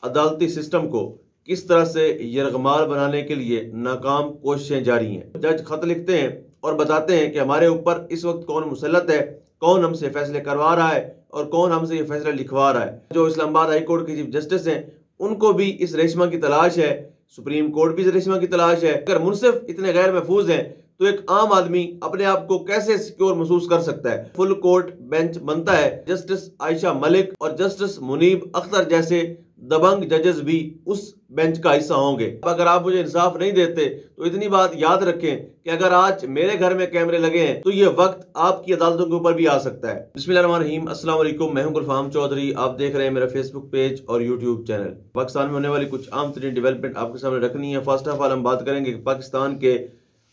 अदालती सिस्टम को किस तरह से यरगमाल बनाने के लिए नाकाम कोशिशें जारी हैं। जज खत लिखते हैं और बताते हैं कि हमारे ऊपर इस वक्त कौन मुसल्लत है, कौन हमसे फैसले करवा रहा है और कौन हमसे ये फैसला लिखवा रहा है। जो इस्लामाबाद हाई कोर्ट के चीफ जस्टिस हैं उनको भी इस रेशमा की तलाश है, सुप्रीम कोर्ट भी इस रेशमा की तलाश है। अगर मुनसिफ इतने गैर महफूज हैं तो एक आम आदमी अपने आप को कैसे सिक्योर महसूस कर सकता है। फुल कोर्ट बेंच बनता है, जस्टिस आयशा मलिक और जस्टिस मुनीब अख्तर जैसे दबंग जजेस भी उस बेंच का हिस्सा होंगे। अगर आप मुझे इंसाफ नहीं देते तो इतनी बात याद रखें कि अगर आज मेरे घर में कैमरे लगे हैं तो ये वक्त आपकी अदालतों के ऊपर भी आ सकता है। बिस्मिल्लाहिर्रहमानिर्रहीम, अस्सलाम वालेकुम। मैं हूं गुलफाम चौधरी, आप देख रहे हैं मेरा फेसबुक पेज और यूट्यूब चैनल। पाकिस्तान में होने वाली कुछ आम तरीन डेवलपमेंट आपके सामने रखनी है। फर्स्ट ऑफ ऑल हम बात करेंगे कि पाकिस्तान के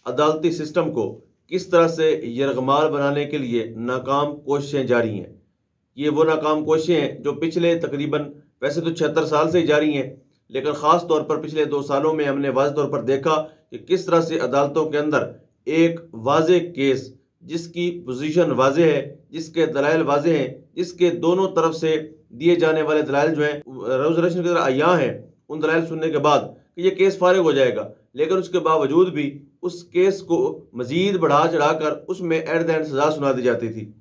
अदालती सिस्टम को किस तरह से यरगमाल बनाने के लिए नाकाम कोशिशें जारी हैं। ये वो नाकाम कोशिशें हैं जो पिछले तकरीबन वैसे तो 76 साल से जारी हैं, लेकिन ख़ास तौर पर पिछले 2 सालों में हमने वाज़ तौर पर देखा कि किस तरह से अदालतों के अंदर एक वाज़े केस जिसकी पोजीशन वाज़े है, जिसके दलाइल वाज़े हैं, जिसके दोनों तरफ से दिए जाने वाले दलाइल जो हैं रोज़ रोशन की तरह अय्या हैं, उन दलाइल सुनने के बाद कि ये केस फारिग हो जाएगा, लेकिन उसके बावजूद भी उस केस को मज़ीद बढ़ा चढ़ा कर उसमें एट द एंड सज़ा सुना दी जाती थी।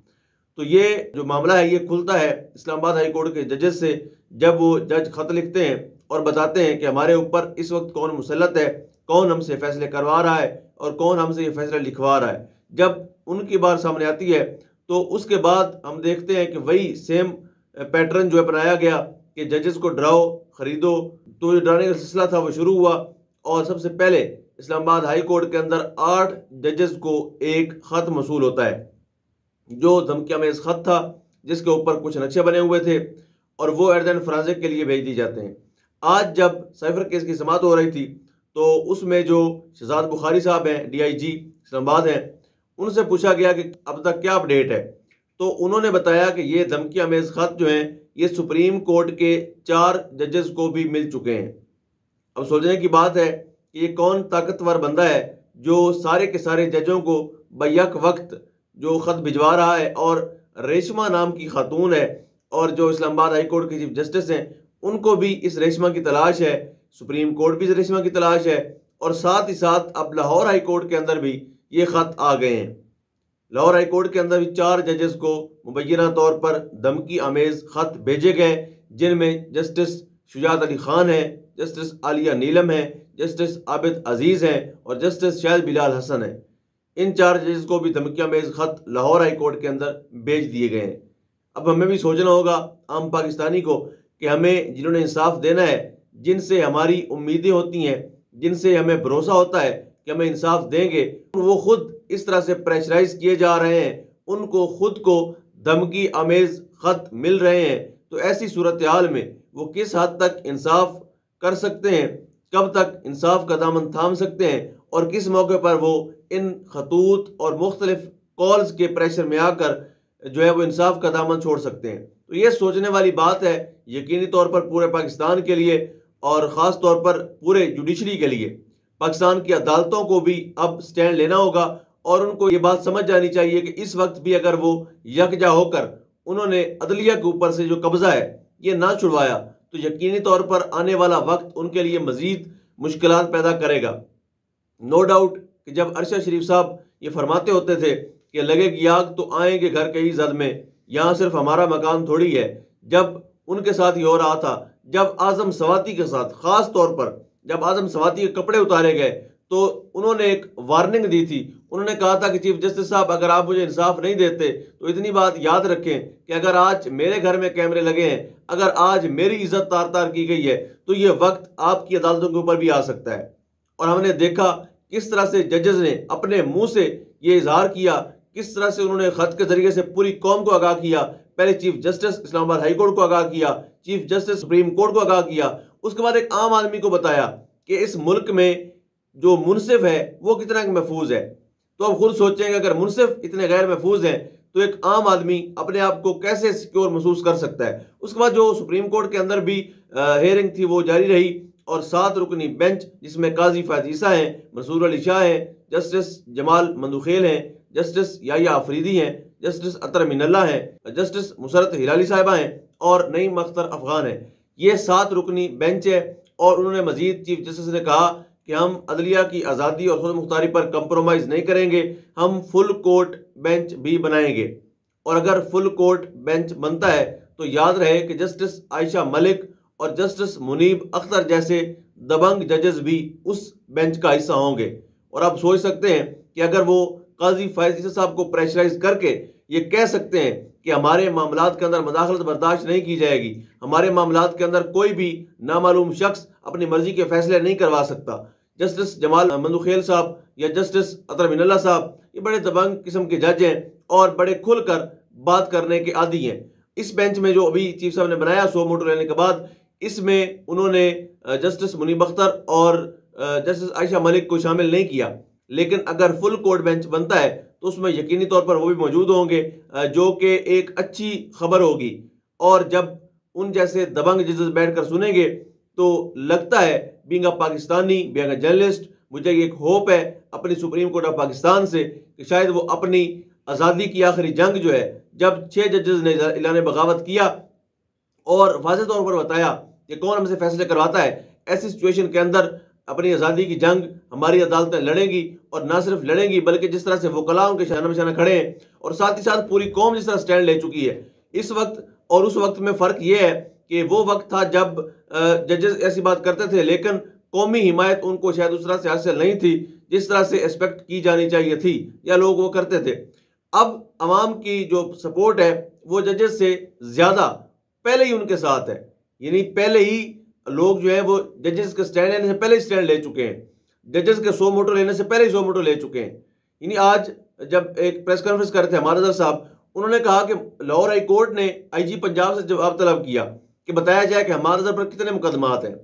तो ये जो मामला है ये खुलता है इस्लामाबाद हाई कोर्ट के जजेस से, जब वो जज खत लिखते हैं और बताते हैं कि हमारे ऊपर इस वक्त कौन मुसल्लत है, कौन हमसे फैसले करवा रहा है और कौन हमसे ये फैसला लिखवा रहा है। जब उनकी बात सामने आती है तो उसके बाद हम देखते हैं कि वही सेम पैटर्न जो है अपनाया गया कि जजेस को डराओ खरीदो। तो जो डराने का सिलसिला था वो शुरू हुआ और सबसे पहले इस्लामाबाद हाई कोर्ट के अंदर 8 जजेस को एक ख़त मसूल होता है, जो धमकियामेज़ ख़त था जिसके ऊपर कुछ नक्शे बने हुए थे और वो एट द एंड फॉरेंसिक के लिए भेज दिए जाते हैं। आज जब साइफर केस की समाअत हो रही थी तो उसमें जो शहजाद बुखारी साहब हैं, DIG इस्लामाबाद हैं, उनसे पूछा गया कि अब तक क्या अपडेट है। तो उन्होंने बताया कि ये धमकियामेज़ ख़त जो हैं ये सुप्रीम कोर्ट के 4 जजेस को भी मिल चुके हैं। अब सोचने की बात है कि ये कौन ताकतवर बंदा है जो सारे के सारे जजों को बैक वक्त जो ख़त भिजवा रहा है। और रेशमा नाम की खातून है और जो इस्लामाबाद हाई कोर्ट के चीफ जस्टिस हैं उनको भी इस रेशमा की तलाश है, सुप्रीम कोर्ट भी इस रेशमा की तलाश है और साथ ही साथ अब लाहौर हाई कोर्ट के अंदर भी ये ख़त आ गए हैं। लाहौर हाई कोर्ट के अंदर भी 4 जजेस को मुबैना तौर पर धमकी आमेज़ ख़त भेजे गए, जिनमें जस्टिस शुजात अली खान है, जस्टिस आलिया नीलम है, जस्टिस आबिद अजीज़ हैं और जस्टिस शाहिद बिलाल हसन है। इन 4 जजेस को भी धमकियामेज़ ख़त लाहौर हाई कोर्ट के अंदर भेज दिए गए हैं। अब हमें भी सोचना होगा आम पाकिस्तानी को कि हमें जिन्होंने इंसाफ देना है, जिनसे हमारी उम्मीदें होती हैं, जिनसे हमें भरोसा होता है कि हमें इंसाफ देंगे, वो खुद इस तरह से प्रेशराइज किए जा रहे हैं, उनको खुद को धमकी आमेज़ ख़त मिल रहे हैं। तो ऐसी सूरत हाल में वो किस हद तक इंसाफ कर सकते हैं, कब तक इंसाफ का दामन थाम सकते हैं और किस मौके पर वो इन खतूत और मुख्तलिफ कॉल्स के प्रेशर में आकर जो है वो इंसाफ का दामन छोड़ सकते हैं। तो ये सोचने वाली बात है यकीनी तौर पर पूरे पाकिस्तान के लिए और ख़ास तौर पर पूरे जुडिशरी के लिए। पाकिस्तान की अदालतों को भी अब स्टैंड लेना होगा और उनको ये बात समझ जानी चाहिए कि इस वक्त भी अगर वो यकजा होकर उन्होंने अदलिया के ऊपर से जो कब्जा है ये ना छुड़वाया तो यकीनी तौर पर आने वाला वक्त उनके लिए मज़ीद मुश्किलात पैदा करेगा। नो डाउट कि जब अरशद शरीफ साहब ये फरमाते होते थे कि लगेगी आग तो आएंगे घर के ही जद में, यहाँ सिर्फ हमारा मकान थोड़ी है, जब उनके साथ ही हो रहा था, जब आज़म सवाती के साथ ख़ास तौर पर जब आज़म सवाती के कपड़े उतारे गए तो उन्होंने एक वार्निंग दी थी। उन्होंने कहा था कि चीफ जस्टिस साहब अगर आप मुझे इंसाफ नहीं देते तो इतनी बात याद रखें कि अगर आज मेरे घर में कैमरे लगे हैं, अगर आज मेरी इज्जत तार तार की गई है तो ये वक्त आपकी अदालतों के ऊपर भी आ सकता है। और हमने देखा किस तरह से जजेस ने अपने मुंह से ये इजहार किया, किस तरह से उन्होंने ख़त के जरिए से पूरी कौम को आगाह किया। पहले chief justice Islamabad high court को आगाह किया, चीफ जस्टिस सुप्रीम कोर्ट को आगाह किया, उसके बाद एक आम आदमी को बताया कि इस मुल्क में जो मुनसिफ है वो कितना महफूज है। तो अब खुद सोचेंगे अगर मुनसिफ इतने गैर महफूज हैं तो एक आम आदमी अपने आप को कैसे सिक्योर महसूस कर सकता है। उसके बाद जो सुप्रीम कोर्ट के अंदर भी हेयरिंग थी वो जारी रही और 7 रुकनी बेंच जिसमें काजी फायद ईसा हैं, मंसूर अली शाह हैं, जस्टिस जमाल मंदुखेल हैं, जस्टिस याया अफरीदी हैं, जस्टिस अतर मिनल्ला हैं, जस्टिस मुसरत हिलाली साहिबा हैं और नईम अख्तर अफगान हैं। ये 7 रुकनी बेंच है और उन्होंने मजीद चीफ जस्टिस ने कहा कि हम अदलिया की आज़ादी और खुद मुख्तारी पर कंप्रोमाइज़ नहीं करेंगे, हम फुल कोर्ट बेंच भी बनाएंगे। और अगर फुल कोर्ट बेंच बनता है तो याद रहे कि जस्टिस आयशा मलिक और जस्टिस मुनीब अख्तर जैसे दबंग जजेस भी उस बेंच का हिस्सा होंगे। और आप सोच सकते हैं कि अगर वो काजी फैज़ ईसा साहब को प्रेशराइज करके ये कह सकते हैं कि हमारे मामलात के अंदर मदाखलत बर्दाश्त नहीं की जाएगी, हमारे मामलात के अंदर कोई भी नामालूम शख्स अपनी मर्जी के फैसले नहीं करवा सकता। जस्टिस जमाल मंदुखेल साहब या जस्टिस अतर मिनल्ला साहब ये बड़े दबंग किस्म के जज हैं और बड़े खुलकर बात करने के आदी हैं। इस बेंच में जो अभी चीफ साहब ने बनाया 100 मोटो लेने के बाद, इसमें उन्होंने जस्टिस मुनीब अख्तर और जस्टिस आयशा मलिक को शामिल नहीं किया। लेकिन अगर फुल कोर्ट बेंच बनता है तो उसमें यकीनी तौर पर वो भी मौजूद होंगे, जो कि एक अच्छी खबर होगी। और जब उन जैसे दबंग जजेस बैठकर सुनेंगे तो लगता है being a Pakistani, being a journalist, मुझे एक होप है अपनी सुप्रीम कोर्ट ऑफ पाकिस्तान से कि शायद वो अपनी आज़ादी की आखिरी जंग जो है, जब 6 जजेस ने ऐलान बगावत किया और वाज़ेह तौर पर बताया कि कौन हमसे फैसले करवाता है, ऐसी सिचुएशन के अंदर अपनी आज़ादी की जंग हमारी अदालतें लड़ेंगी। और ना सिर्फ लड़ेंगी बल्कि जिस तरह से वकला उनके शाना में खड़े हैं और साथ ही साथ पूरी कौम जिस तरह स्टैंड ले चुकी है इस वक्त और उस वक्त में फ़र्क ये है कि वो वक्त था जब जजेस ऐसी बात करते थे लेकिन कौमी हिमायत उनको शायद उस तरह से हासिल नहीं थी जिस तरह से एक्सपेक्ट की जानी चाहिए थी या लोग वो करते थे। अब अवाम की जो सपोर्ट है वो जजेस से ज़्यादा पहले ही उनके साथ है, यानी पहले ही लोग जो है वो जजेस के स्टैंड लेने से पहले ही स्टैंड ले चुके हैं, जजेस के 100 मोटो लेने से पहले ही 100 मोटो ले चुके हैं। यानी आज जब एक प्रेस कॉन्फ्रेंस कर रहे थे हमारे साहब, उन्होंने कहा कि लाहौर हाई कोर्ट ने IG पंजाब से जवाब तलब किया कि बताया जाए कि हमारे पर कितने मुकदमात हैं।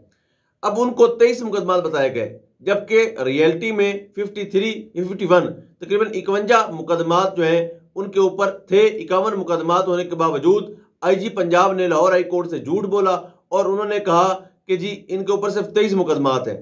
अब उनको 23 मुकदमात बताए गए जबकि रियलिटी में 53 या 51 तकरीबन 51 मुकदमात जो हैं उनके ऊपर थे। 51 मुकदमात होने के बावजूद IG पंजाब ने लाहौर हाई कोर्ट से झूठ बोला और उन्होंने कहा कि जी इनके ऊपर सिर्फ 23 मुकदमात हैं।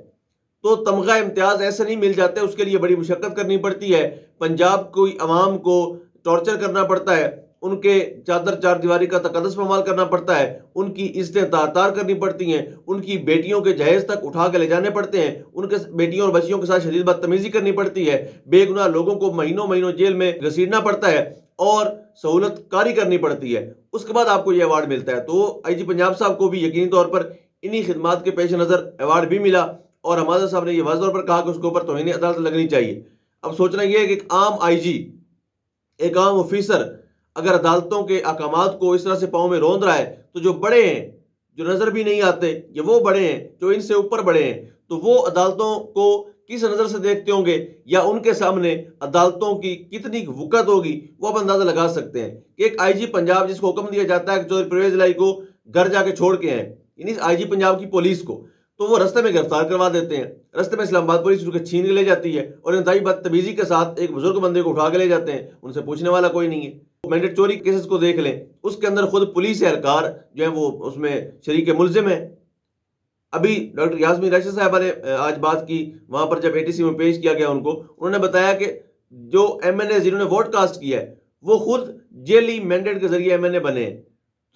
तो तमगा इम्तियाज ऐसे नहीं मिल जाते, उसके लिए बड़ी मुशक्कत करनी पड़ती है। पंजाब को अवाम को टॉर्चर करना पड़ता है, उनके चादर चार दीवारी का तकद्दुस पामाल करना पड़ता है, उनकी इज्जतें तार करनी पड़ती हैं, उनकी बेटियों के जहेज तक उठा के ले जाने पड़ते हैं, उनके बेटियों और बच्चियों के साथ शदीद बदतमीजी करनी पड़ती है, बेगुनाह लोगों को महीनों महीनों जेल में घसीटना पड़ता है और सहूलत कारी करनी पड़ती है। उसके बाद आपको यह अवार्ड मिलता है। तो IG पंजाब साहब को भी यकीनी तौर पर इन्हीं खिदमात के पेश नज़र अवार्ड भी मिला और हमारे साहब ने यह वाज़ेह तौर पर कहा कि उसके ऊपर तौहीन अदालत लगनी चाहिए। अब सोचना यह है कि एक आम IG, एक आम ऑफिसर अगर अदालतों के अहकामात को इस तरह से पाँव में रोंद रहा है तो जो बड़े हैं, जो नज़र भी नहीं आते, ये वो बड़े हैं जो इनसे ऊपर बड़े हैं, तो वो अदालतों को किस नज़र से देखते होंगे या उनके सामने अदालतों की कितनी वक़्त होगी वो आप अंदाज़ा लगा सकते हैं। कि एक IG पंजाब जिसको हुक्म दिया जाता है कि चौधरी परवेज़ इलाही को घर जाके छोड़ के आए, यानी IG पंजाब की पुलिस को, तो वो रास्ते में गिरफ्तार करवा देते हैं, रास्ते में इस्लामाबाद पुलिस उनको छीन के ले जाती है और इंतहाई बदतमीजी के साथ एक बुजुर्ग बंदे को उठा के ले जाते हैं, उनसे पूछने वाला कोई नहीं है। मैंडेट चोरी केसेस को देख लें, उसके अंदर खुद पुलिस एहलकार जो है वो उसमें शरीक मुलजिम है। अभी डॉक्टर यास्मीन रशीद साहबा ने आज बात की, वहां पर जब ATC में पेश किया गया उनको, उन्होंने बताया कि जो MNA जिन्होंने वोट कास्ट किया है वो खुद जेली मैंडेट के जरिए MNA बने हैं,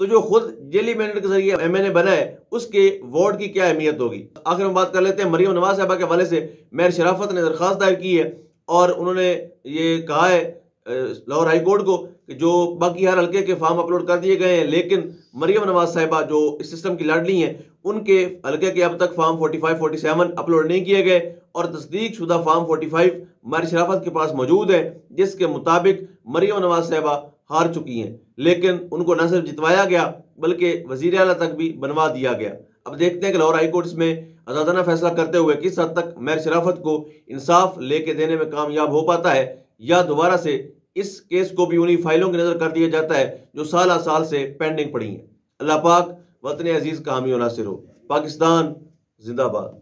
तो जो खुद जेली मैंडेट के जरिए MNA बना है उसके वोट की क्या अहमियत होगी। आखिर में बात कर लेते हैं मरियम नवाज साहबा के हवाले से। मेयर शराफत ने दरख्वास्त दायर की है और उन्होंने ये कहा है लाहौर हाई कोर्ट को कि जो बाकी हर हल्के के फॉर्म अपलोड कर दिए गए हैं, लेकिन मरियम नवाज साहिबा जो इस सिस्टम की लाडली हैं उनके हल्के के अब तक फॉर्म 45, 47 अपलोड नहीं किए गए और तस्दीक शुदा फॉर्म 45 मेयर शराफत के पास मौजूद है, जिसके मुताबिक मरियम नवाज साहिबा हार चुकी हैं। लेकिन उनको न सिर्फ जितवाया गया बल्कि वजीर आला तक भी बनवा दिया गया। अब देखते हैं कि लाहौर हाई कोर्ट में आज़ादाना फैसला करते हुए किस हद तक मेयर शराफत को इंसाफ लेके देने में कामयाब हो पाता है या दोबारा से इस केस को भी उन्हीं फाइलों की नजर कर दिया जाता है जो साल साल से पेंडिंग पड़ी हैं। अल्लाह पाक वतन अजीज का हामी और नासिर हो। पाकिस्तान जिंदाबाद।